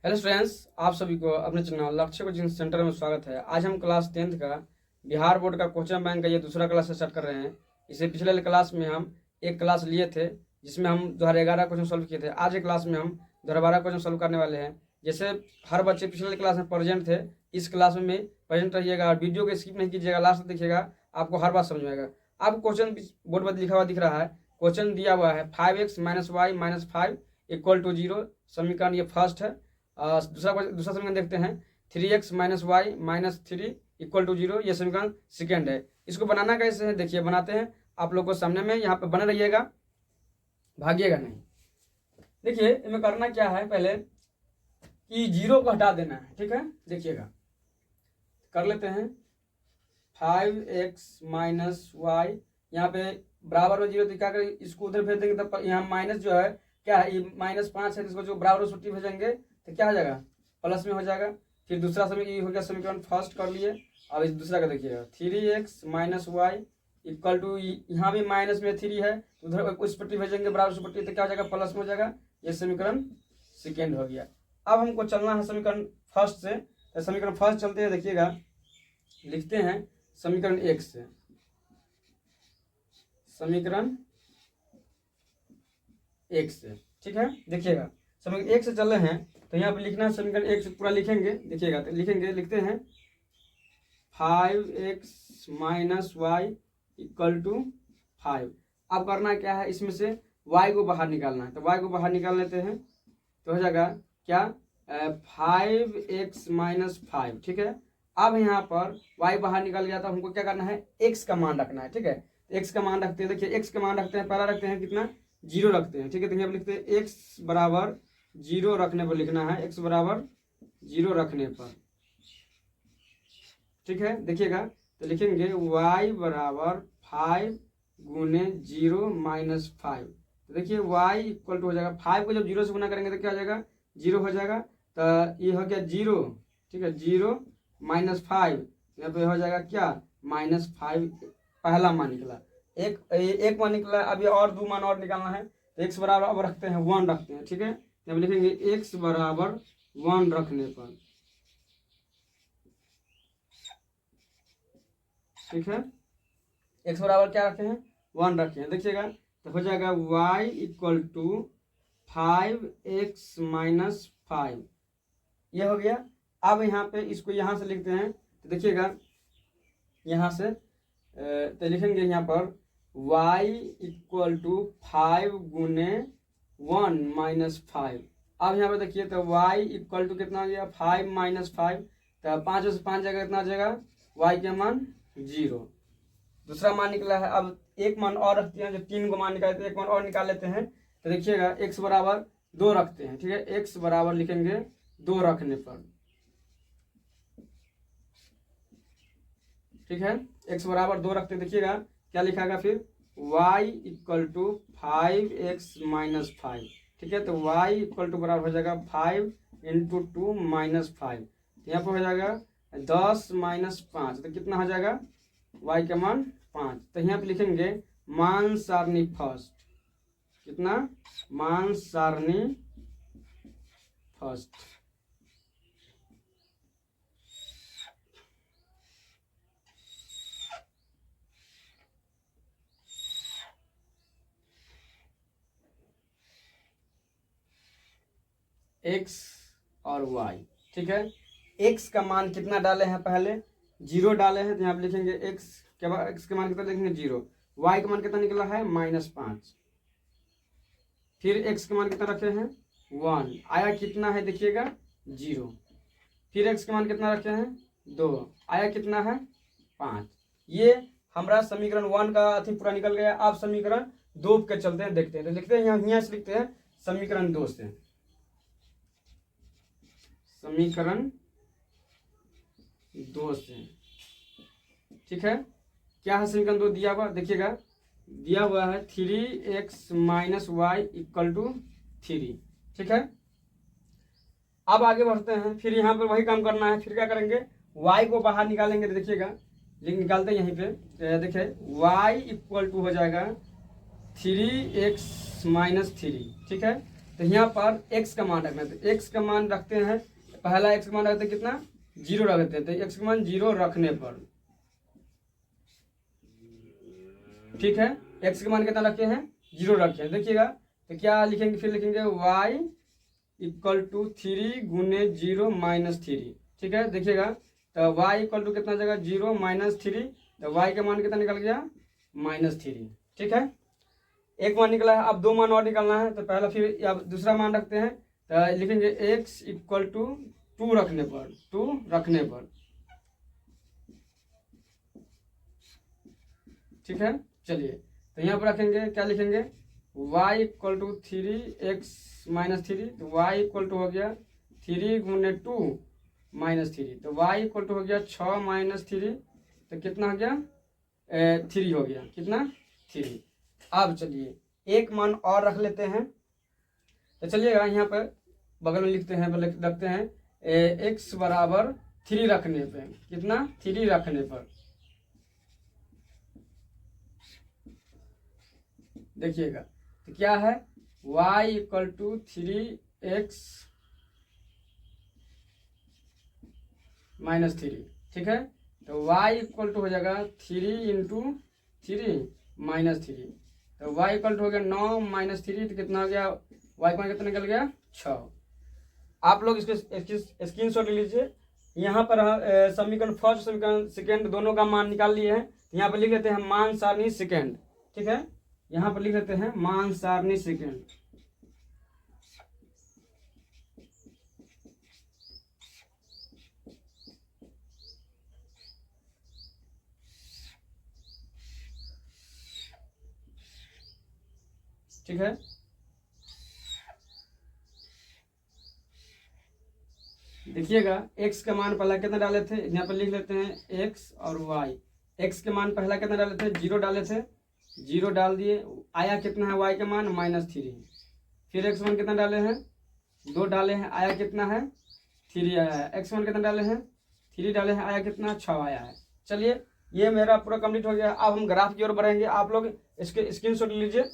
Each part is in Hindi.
हेलो स्टूडेंट्स, आप सभी को अपने चैनल लक्ष्य कोचिंग सेंटर में स्वागत है। आज हम क्लास 10th का बिहार बोर्ड का क्वेश्चन बैंक का ये दूसरा क्लास स्टार्ट कर रहे हैं। इससे पिछले क्लास में हम एक क्लास लिए थे जिसमें हम 2011 क्वेश्चन सॉल्व किए थे। आज के क्लास में हम 2012 क्वेश्चन सॉल्व करने वाले हैं। जैसे हर बच्चे पिछले क्लास में प्रेजेंट थे, इस क्लास में प्रेजेंट रहिएगा और वीडियो को स्किप नहीं कीजिएगा, लास्ट तक देखिएगा, आपको हर बात समझ में आएगा। आपको क्वेश्चन बोर्ड पर लिखा हुआ दिख रहा है, क्वेश्चन दिया हुआ है 5x - y - 5 = 0। समीकरण ये फर्स्ट है। दूसरा समीकरण देखते हैं 3x - y - 3 = 0। ये समीकरण सेकेंड है। इसको बनाना कैसे है देखिए, बनाते हैं आप लोग को सामने में। यहाँ पे बने रहिएगा, भागिएगा नहीं। देखिए इनमें करना क्या है, पहले कि 0 को हटा देना है, ठीक है। देखिएगा कर लेते हैं 5x - y, यहाँ पे बराबर में 0 तो क्या करें, इसको उधर भेज देंगे तो यहाँ माइनस जो है क्या है, ये -5 है, इसको जो बराबर में छुट्टी भेजेंगे तो क्या हो जाएगा, प्लस में हो जाएगा। फिर दूसरा समीकरण ये हो गया, समीकरण फर्स्ट कर लिए। अब इस दूसरा का देखिएगा 3x - y = यहाँ भी माइनस में 3 है, उधर उस पट्टी भेजेंगे बराबर से पट्टी तो क्या हो जाएगा, प्लस में हो जाएगा। ये समीकरण सेकेंड हो गया। अब हमको चलना है समीकरण फर्स्ट से, तो समीकरण फर्स्ट चलते हैं। देखिएगा लिखते हैं समीकरण 1 से, समीकरण 1 से, ठीक है। देखिएगा समीकरण 1 से चल रहे हैं तो यहाँ पे लिखना है समीकरण 1 से पूरा लिखेंगे। देखिएगा तो लिखेंगे, लिखते हैं 5x - y = 5। अब करना क्या है, इसमें से y को बाहर निकालना है, तो y को बाहर निकाल लेते हैं तो हो जाएगा क्या, 5x - 5, ठीक है। अब यहाँ पर y बाहर निकल गया तो हमको क्या करना है, x का मान रखना है, ठीक है। x का मान रखते हैं। देखिए x का मान रखते हैं, पहला रखते हैं कितना, 0 रखते हैं, ठीक है। तो यहाँ लिखते हैं x = 0 रखने पर लिखना है, x = 0 रखने पर, ठीक है। देखिएगा तो लिखेंगे y = 5 × 0 - 5। तो देखिए y = हो जाएगा 5 को जब 0 से गुना करेंगे तो क्या हो जाएगा, 0 हो जाएगा। तो ये हो गया 0, ठीक है। 0 - 5 यहाँ पे हो जाएगा क्या, -5। पहला मान निकला, एक मान निकला। अभी और 2 मान और निकालना है तो x बराबर अब रखते हैं 1 रखते हैं, ठीक है। अब लिखेंगे x = 1 रखने पर, ठीक है। x बराबर क्या रखे हैं, 1 रखे हैं। देखिएगा तो हो जाएगा y = 5x - 5, ये हो गया। अब यहाँ पे इसको यहाँ से लिखते हैं तो देखिएगा यहाँ से तो लिखेंगे यहाँ पर y = 5 × 1 - 5। अब यहाँ पे देखिए तो y = कितना आ गया, 5 - 5, तो 5 से 5 जगह कितना आ जाएगा, y के मान 0। दूसरा मान निकला है। अब एक मान और रखते हैं, जो 3 को मान निकालते हैं, एक मान और निकाल लेते हैं। तो देखिएगा x = 2 रखते हैं, ठीक है। x = लिखेंगे 2 रखने पर, ठीक है। x = 2 रखते हैं। देखिएगा क्या लिखागा फिर, y = 5x - 5, ठीक है। तो y = बराबर हो जाएगा 5 × 2 - 5, यहाँ पर हो जाएगा 10 - 5, तो कितना हो जाएगा, y का मान 5। तो यहाँ पे लिखेंगे मान सारणी फर्स्ट, कितना, मान सारणी फर्स्ट, x और y, ठीक है। x का मान कितना डाले हैं, पहले 0 डाले हैं, तो यहाँ पे लिखेंगे x के बाद x के मान कितना लिखेंगे 0, y का मान कितना निकला है -5। फिर x का मान कितना रखे हैं 1, आया कितना है देखिएगा 0। फिर x का मान कितना रखे हैं 2, आया कितना है 5। ये हमारा समीकरण 1 का अथी पूरा निकल गया। अब समीकरण 2 के चलते हैं, देखते हैं। तो लिखते हैं यहाँ से लिखते हैं समीकरण 2 से, समीकरण 2 से, ठीक है। क्या है समीकरण 2 दिया हुआ, देखिएगा दिया हुआ है 3x - y = 3, ठीक है। अब आगे बढ़ते हैं, फिर यहाँ पर वही काम करना है। फिर क्या करेंगे, y को बाहर निकालेंगे। तो देखिएगा निकालते हैं यहीं पे, देखिए y = हो जाएगा 3x - 3, ठीक है। तो यहाँ पर x का मान रखना है, तो x का मान रखते हैं, पहला x का मान रखते हैं कितना, 0 रख देते हैं। तो x का मान 0 रखने पर, ठीक है, x का मान कितना रखे हैं, 0 रखे हैं। देखिएगा तो क्या लिखेंगे, फिर लिखेंगे y इक्वल टू 3 गुने 0 माइनस 3, ठीक है। देखिएगा तो y इक्वल टू कितना जगह 0 माइनस 3, तो y का मान कितना निकल गया, -3, ठीक है। एक मान निकला है, अब 2 मान और निकलना है। तो पहला फिर अब दूसरा मान रखते हैं, तो लिखेंगे x इक्वल टू 2 रखने पर, ठीक है। चलिए तो यहाँ पर रखेंगे, क्या लिखेंगे, y equal to 3x minus 3, तो y इक्वल टू हो गया 3 गुने 2 माइनस 3, तो y इक्वल टू हो गया 6 माइनस 3, तो कितना हो गया, 3 हो गया, कितना, 3। अब चलिए एक मान और रख लेते हैं, तो चलिएगा यहाँ पर बगल में लिखते हैं, रखते हैं x बराबर 3 रखने पे, कितना, 3 रखने पर, देखिएगा तो क्या है, y equal to 3x minus 3, ठीक है। तो y इक्वल टू हो जाएगा 3 इंटू 3 माइनस 3, तो y इक्वल टू हो गया 9 माइनस 3, तो कितना हो गया, y का कितना निकल गया, 6। आप लोग इसके स्क्रीन शॉट ले लीजिए। यहाँ पर समीकरण फर्स्ट, समीकरण सेकेंड दोनों का मान निकाल लिए हैं। यहाँ पर लिख लेते हैं मान सारणी सेकेंड, ठीक है, यहाँ पर लिख लेते हैं मान सारणी सेकेंड, ठीक है। देखिएगा x का मान पहला कितना डाले थे, यहाँ पर लिख लेते हैं x और y। x के मान पहला कितना डाले थे, 0 डाले थे, 0 डाल दिए, आया कितना है y का मान -3। फिर x मान कितना डाले हैं, 2 डाले हैं, आया कितना है, 3 आया है। x मान कितना डाले हैं, 3 डाले हैं, आया कितना, 6 आया है। चलिए ये मेरा पूरा कंप्लीट हो गया। अब हम ग्राफ की ओर बढ़ेंगे, आप लोग इसके स्क्रीनशॉट लीजिए।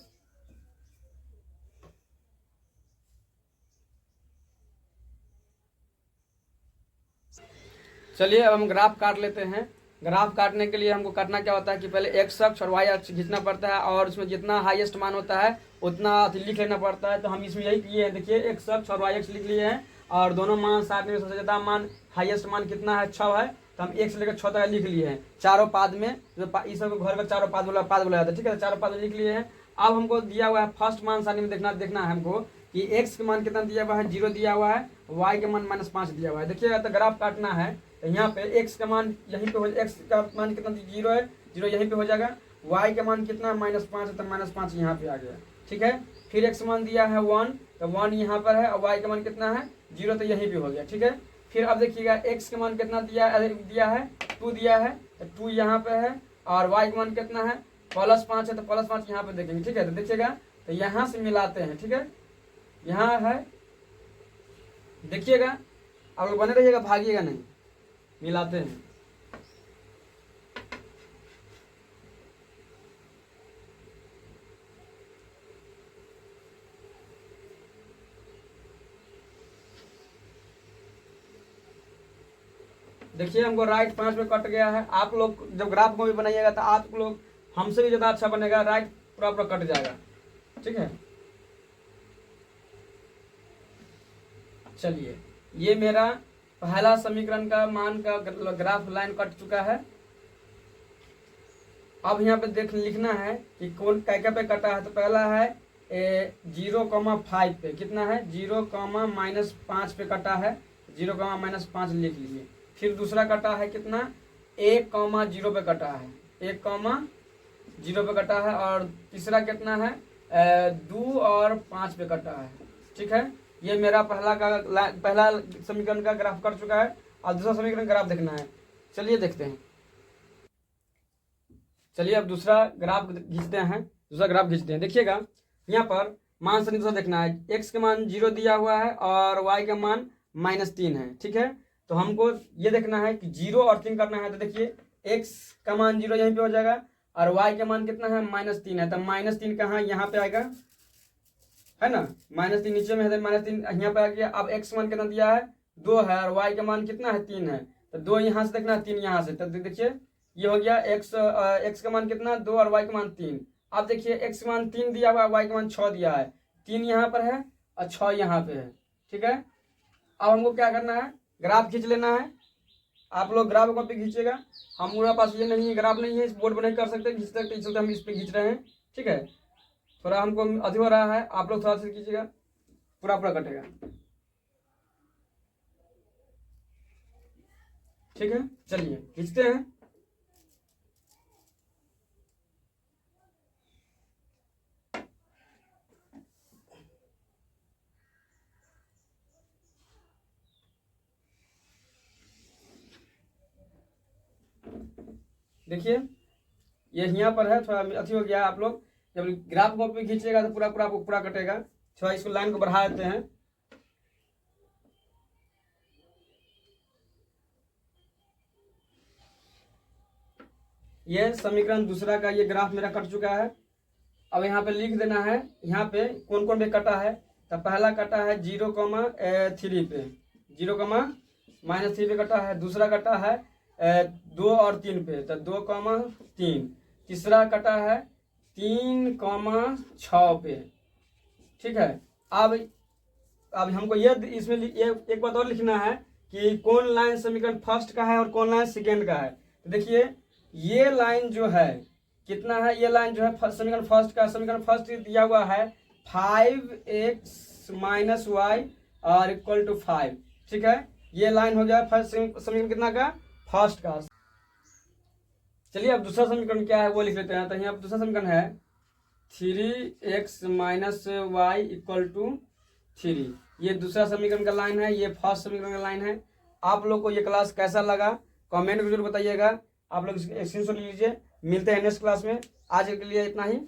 चलिए अब हम ग्राफ काट लेते हैं। ग्राफ काटने के लिए हमको करना क्या होता है कि पहले x अक्ष और y अक्ष खींचना पड़ता है, और उसमें जितना हाईएस्ट मान होता है उतना लिख लेना पड़ता है। तो हम इसमें यही किए हैं, देखिए x अक्ष और y अक्ष लिख लिए हैं, और दोनों मान साथ में सबसे ज़्यादा मान हाईएस्ट मान कितना है, 6 है, तो हम 1 से लेकर 6 तक लिख लिए हैं चारों पाद में। इस सब घर का चारों पाद बोला जाता है, ठीक है, चारों पाद में लिख लिए हैं। अब हमको दिया हुआ है फर्स्ट मान सारणी में देखना है हमको कि x के मान कितना दिया हुआ है, 0 दिया हुआ है, y के मान -5 दिया हुआ है। देखिएगा तो ग्राफ काटना है, तो यहाँ पे x का मान यहीं पे हो, x का मान कितना 0 है, 0 यहीं पे हो जाएगा, y का मान कितना -5 है, तो -5 यहाँ पे आ गया, ठीक है। फिर x मान दिया है 1, तो 1 यहाँ पर है, और y का मान कितना है 0, तो यहीं पे हो गया, ठीक है। फिर अब देखिएगा x का मान कितना दिया है, 2 दिया है, तो 2 यहाँ पे है, और y का मान कितना है +5 है, तो +5 यहाँ पे देखेंगे, ठीक है। तो देखिएगा तो यहाँ से मिलाते हैं, ठीक है, यहाँ है, देखिएगा आप लोग बने रहिएगा, भागिएगा नहीं, मिलाते हैं। देखिए हमको राइट 5 में कट गया है। आप लोग जब ग्राफ को भी बनाइएगा तो आप लोग हमसे भी ज़्यादा अच्छा बनेगा, राइट पूरा कट जाएगा, ठीक है। चलिए ये मेरा पहला समीकरण का मान का ग्राफ लाइन कट चुका है। अब यहाँ पे लिखना है कि कौन क्या पे कटा है। तो पहला है 0,5 पे, कितना है 0,-5 पे कटा है, 0,-5 लिख लीजिए। फिर दूसरा कटा है कितना 1,0 पे कटा है, 1,0 पे कटा है, और तीसरा कितना है 2 और 5 पे कटा है, ठीक है। ये मेरा पहला समीकरण का ग्राफ कट चुका है, और दूसरा समीकरण ग्राफ देखना है। चलिए देखते हैं, चलिए अब दूसरा ग्राफ खींचते हैं। देखिएगा यहाँ पर मान सारणी दूसरा देखना है, x के मान 0 दिया हुआ है और y का मान -3 है, ठीक है। तो हमको ये देखना है कि 0 और 3 करना है। तो देखिए x का मान 0 यहीं पे हो जाएगा, और y का मान कितना है -3 है, तो -3 कहाँ यहाँ पे आएगा, है ना, -3 नीचे में है, -3 यहाँ पे आ गया। अब x मान कितना दिया है 2 है और y का मान कितना है 3 है, तो 2 यहाँ से देखना 3 यहाँ से, तो देखिए ये हो गया x का मान कितना 2 और y का मान 3। अब देखिए x का मान 3 दिया हुआ है, y का मान 6 दिया है, 3 यहाँ पर है और 6 यहाँ पे है। ठीक है, अब हमको क्या करना है, ग्राफ खींच लेना है। आप लोग ग्राफ कॉपी खींचेगा, हमारे पास ये नहीं है, ग्राफ नहीं है, इस बोर्ड पर नहीं कर सकते, खींच सकते, इसलिए हम इस पर खींच रहे हैं। ठीक है, थोड़ा हमको अधिक हो रहा है, आप लोग थोड़ा सा कीजिएगा, पूरा पूरा कटेगा। ठीक है, चलिए खींचते हैं। देखिए ये यहाँ पर है, थोड़ा अथी हो गया। आप लोग जब ग्राफ कॉपी खींचिएगा तो पूरा पूरा पूरा कटेगा। थोड़ा इसको लाइन को बढ़ा देते हैं। ये समीकरण दूसरा का ये ग्राफ मेरा कट चुका है। अब यहाँ पे लिख देना है, यहाँ पे कौन कौन पे कटा है। तो पहला कटा है 0,3 पे, 0,-3 पे कटा है। दूसरा कटा है 2 और 3 पे, तो 2,3। तीसरा कटा है 3,6 पे। ठीक है, अब हमको ये इसमें ये एक बात और लिखना है कि कौन लाइन समीकरण फर्स्ट का है और कौन लाइन सेकेंड का है। तो देखिए ये लाइन जो है कितना है, ये लाइन जो है समीकरण फर्स्ट का, समीकरण फर्स्ट दिया हुआ है 5x - y और इक्वल टू 5। ठीक है, ये लाइन हो गया फर्स्ट समीकरण कितना का, फर्स्ट का। चलिए अब दूसरा समीकरण क्या है वो लिख लेते हैं। तो यहाँ दूसरा समीकरण है 3x - y इक्वल टू 3। ये दूसरा समीकरण का लाइन है, ये फर्स्ट समीकरण का लाइन है। आप लोग को ये क्लास कैसा लगा कमेंट में जरूर बताइएगा। आप लोग स्क्रीनशॉट लीजिए। मिलते हैं नेक्स्ट क्लास में। आज के लिए इतना ही।